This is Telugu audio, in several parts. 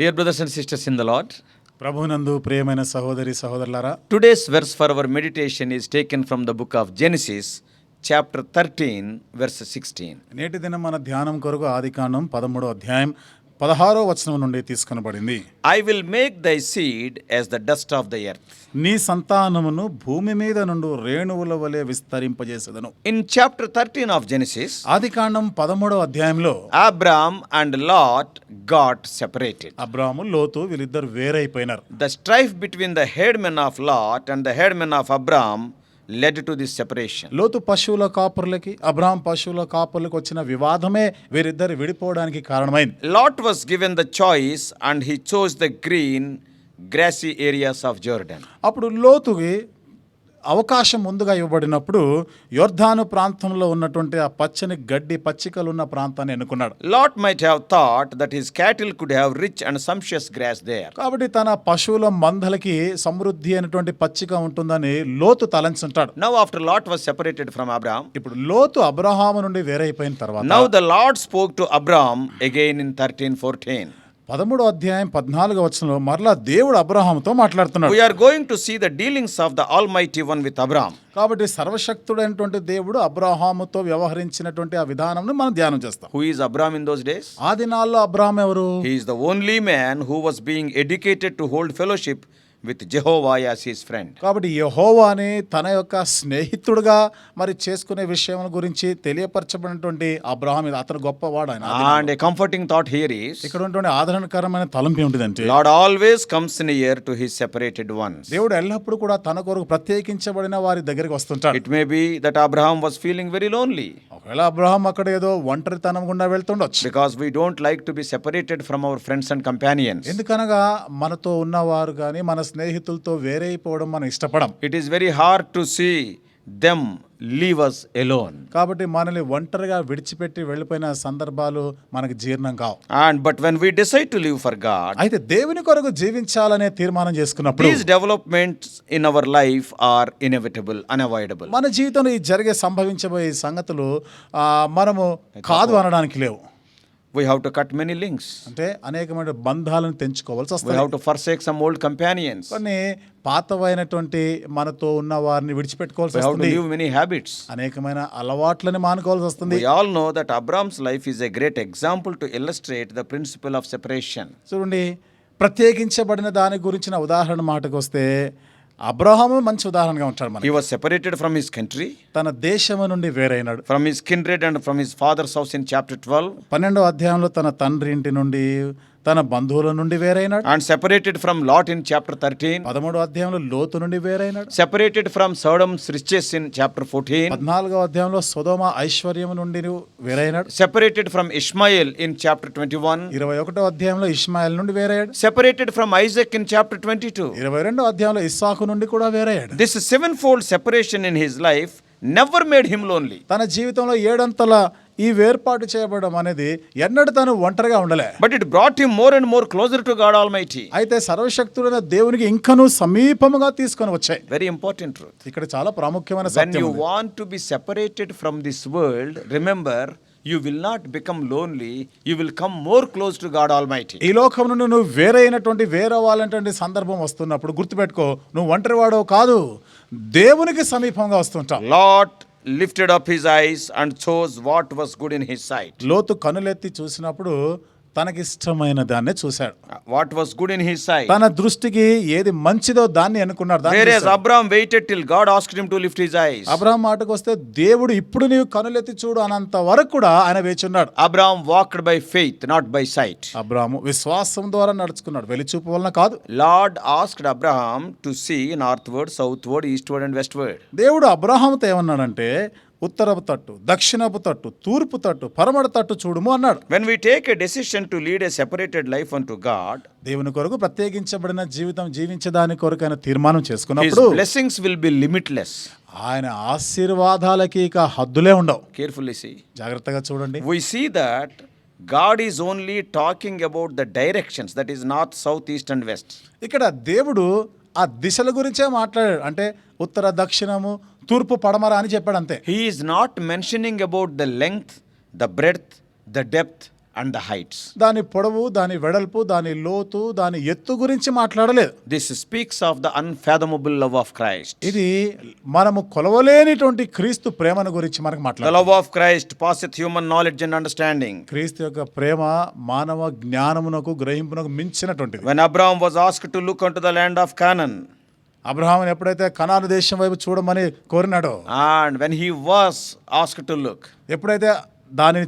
Dear brothers and sisters in the Lord, ప్రభునందు ప్రియమైన సహోదరి సహోదరులారా, today's verse for our meditation is taken from the book of Genesis, chapter 13, verse 16. నేటి దినం మన ధ్యానం కొరకు ఆదికాండం 13వ అధ్యాయం 16వ వచనం నుండి తీసుకొనబడింది. I will make thy seed as the dust of the earth. నీ సంతానమును భూమి మీద నుండి రేణువుల వలె విస్తరింపజేసేదను. In chapter 13 of Genesis, ఆదికాండం 13వ అధ్యాయంలో Abram and Lot got separated. అబ్రాము లోతు వీళ్ళిద్దరు వేరైపోయినారు. The strife between the headmen of Lot and the headmen of Abram led to this separation. లోతు పశువుల కాపురులకి అబ్రాం పశువుల కాపురులకు వచ్చిన వివాదమే వీరిద్దరు విడిపోవడానికి కారణమైంది. Lot was given the choice and he chose the green, grassy areas of Jordan. అప్పుడు లోతుకి అవకాశం ముందుగా ఇవ్వబడినప్పుడు యొర్దాను ప్రాంతంలో ఉన్నటువంటి ఆ పచ్చని గడ్డి పచ్చికలున్న ప్రాంతాన్ని ఎన్నుకున్నాడు. Lot might have thought that his cattle could have rich and sumptuous grass there. కాబట్టి తన పశువుల మందలకి సమృద్ధి అయినటువంటి పచ్చిక ఉంటుందని లోతు తలంచుంటాడు. Now after Lot was separated from Abram, ఇప్పుడు లోతు అబ్రహాము నుండి వేరైపోయిన తర్వాత now the Lord spoke to Abram again in 13:14. 13వ అధ్యాయం 14వ వచనంలో మరలా దేవుడు అబ్రహాముతో మాట్లాడుతున్నాడు. We are going to see the dealings of the Almighty One with Abram. కాబట్టి సర్వశక్తుడైనటువంటి దేవుడు అబ్రహాముతో వ్యవహరించినటువంటి ఆ విధానంను మనం ధ్యానం చేస్తాం. Who is Abram in those days? ఆ దినాల్లో అబ్రహాం ఎవరు? He is the only man who was being educated to hold fellowship with Jehovah as his friend. కాబట్టి యెహోవాని తన యొక్క స్నేహితుడుగా మరి చేసుకునే విషయం గురించి తెలియపరచబడినటువంటి అబ్రహాం అతను గొప్పవాడు ఆయన. And a comforting thought here is, ఇక్కడ ఉన్నటువంటి ఆదరణకరమైన తలంపు ఏమిటిదంటే Lord always comes near to his separated ones. దేవుడు ఎల్లప్పుడూ కూడా తన కొరకు ప్రత్యేకించబడిన వారి దగ్గరికి వస్తుంటాడు. It may be that Abraham was feeling very lonely ఒకవేళ అబ్రహాం అక్కడ ఏదో ఒంటరితనం గుండా వెళ్తుండొచ్చు. because we don't like to be separated from our friends and companions. ఎందుకనగా మనతో ఉన్నవారు కానీ మన స్నేహితులతో వేరైపోవడం మనం ఇష్టపడం. It is very hard to see them leave us alone. కాబట్టి మనల్ని ఒంటరిగా విడిచిపెట్టి వెళ్ళిపోయిన సందర్భాలు మనకు జీర్ణం కావు. But when we decide to live for God, అయితే దేవుని కొరకు జీవించాలనే తీర్మానం చేసుకున్నప్పుడు these developments in our life are inevitable, unavoidable. మన జీవితంలో ఈ సంభవించబోయే సంగతులు మనము కాదు అనడానికి లేవు. We have to cut many links. అంటే అనేకమైన బంధాలను తెంచుకోవాల్సి We వస్తుంది. have to forsake some old companions. కొన్ని పాతవైనటువంటి మనతో ఉన్న వారిని విడిచిపెట్టుకోవాల్సి We have to వస్తుంది. leave many habits. అనేకమైన అలవాట్లని మానుకోవాల్సి వస్తుంది. We all know that Abram's life is a great example to illustrate the principle of separation. చూడండి, ప్రత్యేకించబడిన దాని గురించిన ఉదాహరణ మాటకు వస్తే అబ్రహాము మంచి ఉదాహరణగా ఉంటాడు మనకి. He was separated from his country, తన దేశము నుండి వేరైనాడు. from his kindred and from his father's house in chapter 12, 12వ అధ్యాయంలో తన తండ్రి ఇంటి నుండి తన బంధువుల నుండి వేరైనాడు. and separated from Lot in chapter 13, 13వ అధ్యాయంలో లోతు నుండి వేరైనాడు. separated from Sodom's riches in chapter 14, 14వ అధ్యాయంలో సొదొమ ఐశ్వర్యం నుండి వేరైనాడు. separated from Ishmael in chapter 21, 21వ అధ్యాయంలో ఇష్మాయేల్ నుండి వేరయ్యాడు. separated from Isaac in chapter 22. 22వ అధ్యాయంలో ఇస్సాకు నుండి కూడా వేరయ్యాడు. This sevenfold separation in his life never made him lonely. తన జీవితంలో ఏడంతల ఈ వేర్పాటు చేయబడడం అనేది ఎన్నడూ తను ఒంటరిగా ఉండలే. But it brought him more and more closer to God Almighty. అయితే సర్వశక్తుడైన దేవునికి ఇంకనూ సమీపముగా తీసుకొని వచ్చాయి. Very important truth. ఇక్కడ చాలా ప్రాముఖ్యమైన When సత్యం you ఉంది. want to be separated from this world, remember, you will not become lonely, you will come more close to God Almighty. ఈ లోకం నుండి నువ్వు వేరైనటువంటి వేరవ్వాలనేటువంటి సందర్భం వస్తున్నప్పుడు గుర్తుపెట్టుకో, నువ్వు ఒంటరివాడో కాదు, దేవునికి సమీపంగా వస్తుంటావు. Lot lifted up his eyes and chose what was good in his sight. లోతు కనులెత్తి చూసినప్పుడు తనకిష్టమైన దాన్నే చూశాడు. What was good in his sight. తన దృష్టికి ఏది మంచిదో దాన్ని అనుకున్నాడు. Whereas Abraham waited till God asked him to lift his eyes. Abraham మాటకు వస్తే దేవుడు ఇప్పుడు నీవు కనులెత్తి చూడు అనంత వరకు కూడా ఆయన వేచున్నాడు. Abraham walked by faith, not by sight. Abraham విశ్వాసం ద్వారా నడుచుకున్నాడు, వెలిచూపు వలన కాదు. Lord asked Abraham to see northward, southward, eastward and westward. దేవుడు అబ్రహాముతో ఏమన్నాడంటే ఉత్తరపు తట్టు, దక్షిణపు తట్టు, తూర్పు తట్టు, పరమడ తట్టు చూడుము అన్నాడు. When we take a decision to lead a separated life unto God, దేవుని కొరకు ప్రత్యేకించబడిన జీవితం జీవించదాని కొరకైన తీర్మానం his చేసుకున్నప్పుడు blessings will be limitless. ఆయన ఆశీర్వాదాలకి ఇక హద్దులే ఉండవు. Carefully see. జాగ్రత్తగా చూడండి. We see that God is only talking about the directions, that is north, south, east and west. ఇక్కడ దేవుడు ఆ దిశల గురించే మాట్లాడాడు. అంటే ఉత్తర, దక్షిణము, తూర్పు, పడమర అని చెప్పాడు అంతే. He is not mentioning about the length, the breadth, the depth and the heights. దాని పొడవు, దాని వెడల్పు, దాని లోతు, దాని ఎత్తు గురించి మాట్లాడలేదు. This speaks of the unfathomable love of Christ. ఇది మనము కొలవలేనిటువంటి క్రీస్తు ప్రేమను గురించి మనకు The మాట్లాడాలి. love of Christ passeth human knowledge and understanding. క్రీస్తు యొక్క ప్రేమ మానవ జ్ఞానమునకు గ్రహింపునకు మించినటువంటిది. When Abraham was asked to look unto the land of Canaan, అబ్రహామును ఎప్పుడైతే కనాను దేశం వైపు చూడమని కోరినాడో, and when he was asked to look, ఎప్పుడైతే దాన్ని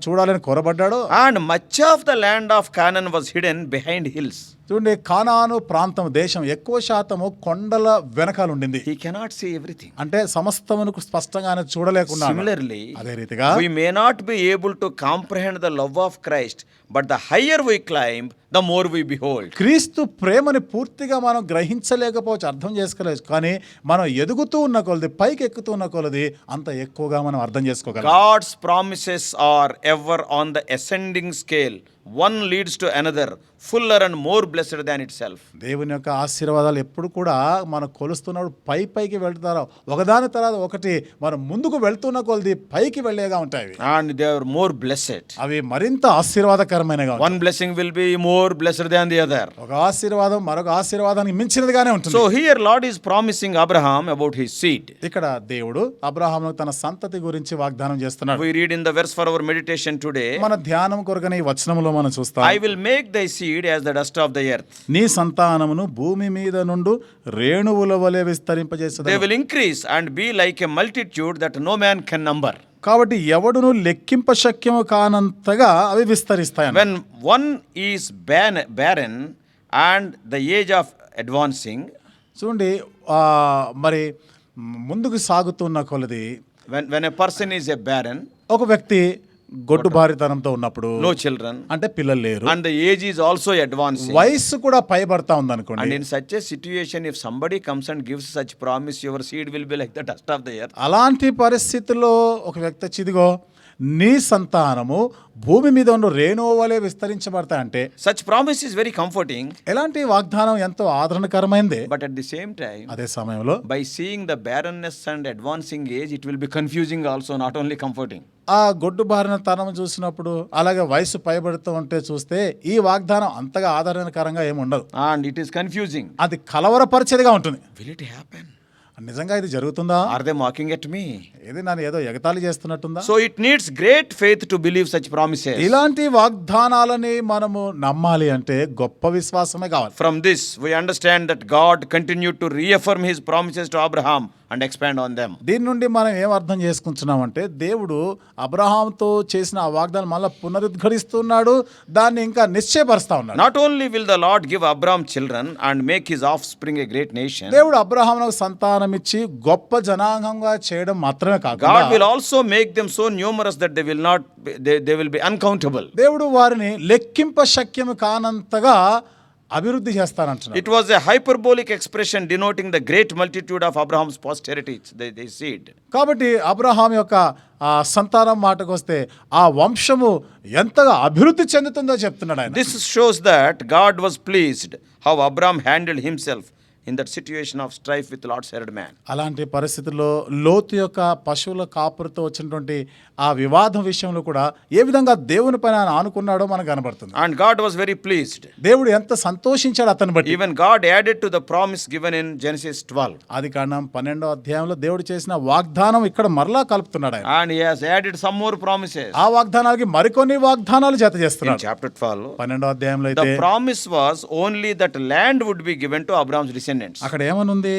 చూడాలని కోరబడ్డాడో, and much of the land of Canaan was hidden behind hills. చూడండి, కానాను ప్రాంతం దేశం ఎక్కువ శాతము కొండల వెనకాల ఉండింది. He cannot see everything. అంటే సమస్తమునకు స్పష్టంగా ఆయన చూడలేకున్నాడు. Similarly, అదే రీతిగా we may not be able to comprehend the love of Christ, but the higher we climb, the more we behold. క్రీస్తు ప్రేమని పూర్తిగా మనం గ్రహించలేకపోవచ్చు, అర్థం చేసుకోలేదు. కానీ మనం ఎదుగుతూ ఉన్న కొలది, పైకి ఎక్కుతూ ఉన్న కొలది, అంత ఎక్కువగా మనం అర్థం చేసుకోగలం. God's promises are ever on the ascending scale. One leads to another, fuller and more blessed than itself. దేవుని యొక్క ఆశీర్వాదాలు ఎప్పుడు కూడా మనం కొలుస్తున్నప్పుడు పైకి వెళ్తారో, ఒకదాని తర్వాత ఒకటి మనం ముందుకు వెళ్తున్న కొలది పైకి వెళ్ళేగా ఉంటాయి. And they are more blessed. అవి మరింత ఆశీర్వాదకరమైనగా ఉంటాయి. One blessing will be more blessed than the other. ఒక ఆశీర్వాదం మరొక ఆశీర్వాదానికి మించినదిగానే ఉంటుంది. So here Lord is promising Abraham about his seed. ఇక్కడ దేవుడు అబ్రహాముకు తన సంతతి గురించి వాగ్దానం చేస్తున్నాడు. We read in the verse for our meditation today, మన ధ్యానం కొరకనే ఈ వచనములో మనం చూస్తాం. I will make thy seed as the dust of the earth. నీ సంతానమును భూమి మీద నుండి రేణువుల వలె They విస్తరింపజేసేదను. will increase and be like a multitude that no man can number. కాబట్టి ఎవడును లెక్కింప శక్యము కానంతగా అవి విస్తరిస్తాయి. When one is barren and the age of advancing, చూడండి, మరి ముందుకు సాగుతున్న కొలది when a person is a barren, ఒక వ్యక్తి గొడ్డు భారీతనంతో ఉన్నప్పుడు, no children, అంటే పిల్లలు లేరు, and the age is also advancing, వయస్సు కూడా పైబడతా ఉందనుకోండి, and in such a situation, if somebody comes and gives such promise, your seed will be like the dust of the earth. అలాంటి పరిస్థితుల్లో ఒక వ్యక్తి వచ్చి, ఇదిగో నీ సంతానము భూమి మీద ఉన్న రేణువు వలె విస్తరించబడతా అంటే, Such promise is very comforting, ఎలాంటి వాగ్దానం ఎంతో ఆదరణకరమైంది. but at the same time, అదే సమయంలో by seeing the barrenness and advancing age, it will be confusing also, not only comforting. ఆ గొడ్డు బారిన తనం చూసినప్పుడు, అలాగే వయసు పైబడుతూ ఉంటే చూస్తే ఈ వాగ్దానం అంతగా ఆదరణకరంగా ఏమి ఉండదు. And it is confusing. అది కలవరపరిచేదిగా ఉంటుంది. Will it happen? నిజంగా ఇది జరుగుతుందా? Are they mocking at me? ఇది నన్ను ఏదో ఎగతాళి చేస్తున్నట్టుందా? So it needs great faith to believe such promises. ఇలాంటి వాగ్దానాలని మనము నమ్మాలి అంటే గొప్ప విశ్వాసమే కావాలి. From this, we understand that God continued to reaffirm his promises to Abraham and expand on them. దీని నుండి మనం ఏం అర్థం చేసుకుంటున్నామంటే, దేవుడు అబ్రహాంతో చేసిన ఆ వాగ్దానం మళ్ళీ పునరుద్ఘాటిస్తున్నాడు, దాన్ని ఇంకా నిశ్చయపరుస్తా ఉన్నాడు. Not only will the Lord give Abraham children and make his offspring a great nation, దేవుడు అబ్రహామునకు సంతానం ఇచ్చి గొప్ప జనాంగంగా చేయడం మాత్రమే God కాకుండా, will also make them so numerous that they will be uncountable. దేవుడు వారిని లెక్కింప శక్యము కానంతగా అభివృద్ధి చేస్తానంటున్నాడు. It was a hyperbolic expression denoting the great multitude of Abraham's posterity, they seed. కాబట్టి అబ్రహాం యొక్క ఆ సంతానం మాటకు వస్తే ఆ వంశము ఎంతగా అభివృద్ధి చెందుతుందో చెప్తున్నాడు ఆయన. This shows that God was pleased how Abraham handled himself in that situation of strife with Lot's herdman. అలాంటి పరిస్థితుల్లో లోతు యొక్క పశువుల కాపురితో వచ్చినటువంటి ఆ వివాదం విషయంలో కూడా ఏ విధంగా దేవుని పైన ఆయన ఆనుకున్నాడో మనకు కనబడుతుంది. And God was very pleased. దేవుడు ఎంత సంతోషించాడు అతన్ని బట్టి. Even God added to the promise given in Genesis 12. ఆదికాండం 12వ అధ్యాయంలో దేవుడు చేసిన వాగ్దానం ఇక్కడ మరలా కలుపుతున్నాడు ఆయన. And he has added some more promises. ఆ వాగ్దానాలకి మరికొన్ని వాగ్దానాలు జత In చేస్తున్నాడు. chapter 12, 12వ అధ్యాయంలో అయితే the promise was only that land would be given to Abraham's descendants. అక్కడ ఏమనుంది?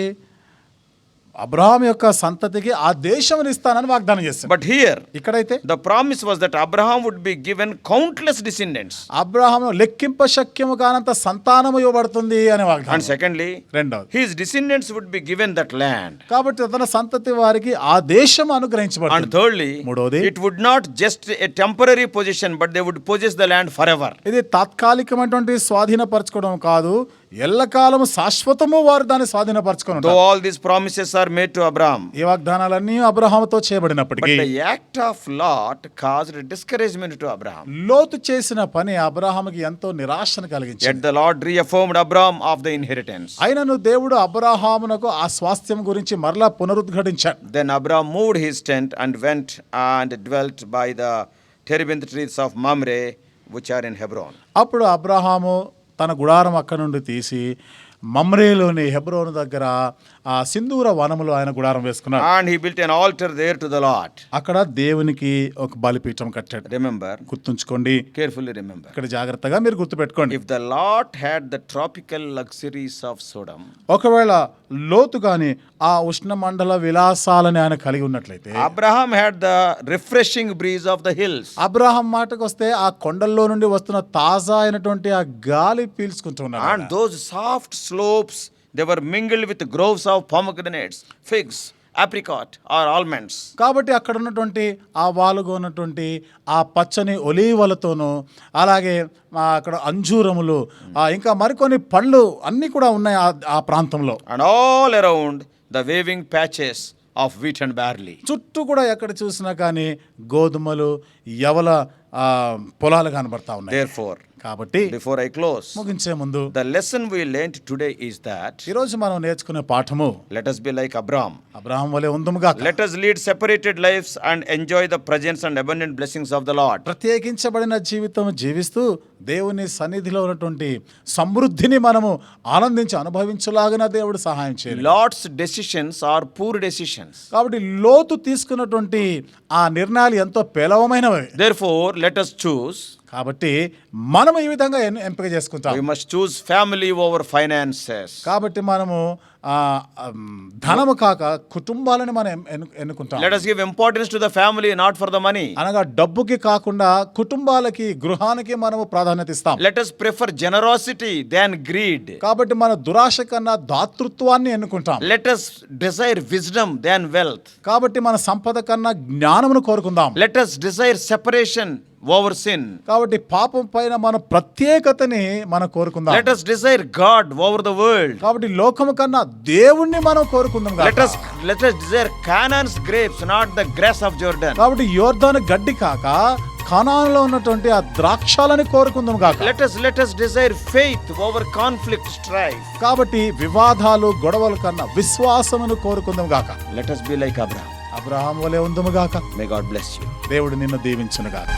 అబ్రహాం యొక్క సంతతికి ఆ దేశం ఇస్తానని వాగ్దానం చేస్తాడు. But here, ఇక్కడైతే the promise was that Abraham would be given countless descendants. Abraham లెక్కింప శక్యము కానంత సంతానము ఇవ్వబడుతుంది అనే And వాగ్దానం. secondly, రెండవది, his descendants would be given that land. కాబట్టి తన సంతతి వారికి ఆ దేశం And అనుగ్రహించబడుతుంది. thirdly, మూడవది, it would not just a temporary possession, but they would possess the land forever. ఇది తాత్కాలికమైనటువంటి స్వాధీనపరచుకోవడం కాదు, ఎల్లకాలము శాశ్వతము వారు దాన్ని స్వాధీనపరచుకొని Though ఉంటారు. all these promises are made to Abraham, ఈ వాగ్దానాలన్నీ అబ్రహాముతో but చేయబడినప్పటికీ the act of Lot caused discouragement to Abraham. లోతు చేసిన పని అబ్రహాముకి ఎంతో నిరాశను కలిగించింది. Yet the Lord reaffirmed Abraham of the inheritance. అయినను దేవుడు అబ్రహామునకు ఆ స్వాస్థ్యం గురించి మరలా పునరుద్ఘాటించాడు. Then Abraham moved his tent and went and dwelt by the terebinth trees of Mamre, which are in Hebron. అప్పుడు అబ్రహాము తన గుడారం అక్కడి నుండి తీసి మమ్రేలోని హెబ్రోను దగ్గర ఆ సింధూర వనములో ఆయన గుడారం వేసుకున్నాడు. And he built an altar there to the Lord. అక్కడ దేవునికి ఒక బలిపీఠం కట్టాడు. Remember, గుర్తుంచుకోండి, carefully remember. ఇక్కడ జాగ్రత్తగా మీరు గుర్తుపెట్టుకోండి. If the Lot had the tropical luxuries of Sodom, ఒకవేళ లోతు గాని ఆ ఉష్ణమండల విలాసాలని ఆయన కలిగి ఉన్నట్లయితే, Abraham had the refreshing breeze of the hills. Abraham మాటకు వస్తే ఆ కొండల్లో నుండి వస్తున్న తాజా అయినటువంటి ఆ గాలి పీల్చుకుంటూ ఉన్నాడు. And those soft slopes, they were mingled with groves of pomegranates, figs, apricot or almonds. కాబట్టి అక్కడ ఉన్నటువంటి ఆ వాలుగా ఉన్నటువంటి ఆ పచ్చని ఒలీవలతోనూ అలాగే అక్కడ అంజూరములు ఇంకా మరికొన్ని పళ్ళు అన్నీ కూడా ఉన్నాయి ఆ ప్రాంతంలో. And all around the waving patches of wheat and barley. చుట్టూ కూడా ఎక్కడ చూసినా కానీ గోధుమలు యవల పొలాలు కనబడతా ఉన్నాయి. Therefore, కాబట్టి before I close, ముగించే ముందు the lesson we learned today is that ఈరోజు మనం నేర్చుకునే పాఠము, let us be like Abraham. Abraham వలె ఉందుముగా. Let us lead separated lives and enjoy the presence and abundant blessings of the Lord. ప్రత్యేకించబడిన జీవితం జీవిస్తూ దేవుని సన్నిధిలో ఉన్నటువంటి సమృద్ధిని మనము ఆనందించి అనుభవించలాగిన దేవుడు సహాయం చేయాలి. Lot's decisions are poor decisions. కాబట్టి లోతు తీసుకున్నటువంటి ఆ నిర్ణయాలు ఎంతో పేలవమైనవి. Therefore, let us choose. కాబట్టి మనం ఈ విధంగా ఎంపిక చేసుకుంటాం. We must choose family over finances. కాబట్టి మనము ధనము కాక కుటుంబాలను మనం ఎన్నుకుంటాం. Let us give importance to the family, not for the money. అనగా డబ్బుకి కాకుండా కుటుంబాలకి గృహానికి మనము ప్రాధాన్యత ఇస్తాం. Let us prefer generosity than greed. కాబట్టి మన దురాశ కన్నా దాతృత్వాన్ని ఎన్నుకుంటాం. Let us desire wisdom than wealth. కాబట్టి మన సంపద కన్నా జ్ఞానమును కోరుకుందాం. Let us desire separation over sin. కాబట్టి పాపం పైన మన ప్రత్యేకతని మనం కోరుకుందాం. Let us desire God over the world. కాబట్టి లోకము కన్నా దేవుణ్ణి మనం కోరుకుందాం. Let us desire Canaan's grapes, not the grass of Jordan. కాబట్టి యోర్దాను గడ్డి కాక కనానులో ఉన్నటువంటి ఆ ద్రాక్షాలని కోరుకుందాం గాక. Let us desire faith over conflict, strife. కాబట్టి వివాదాలు గొడవల కన్నా విశ్వాసమును కోరుకుందాం గాక. Let us be like Abraham. Abraham వలె ఉందుము గాక. May God bless you. దేవుడు నిన్ను దీవించును గాక.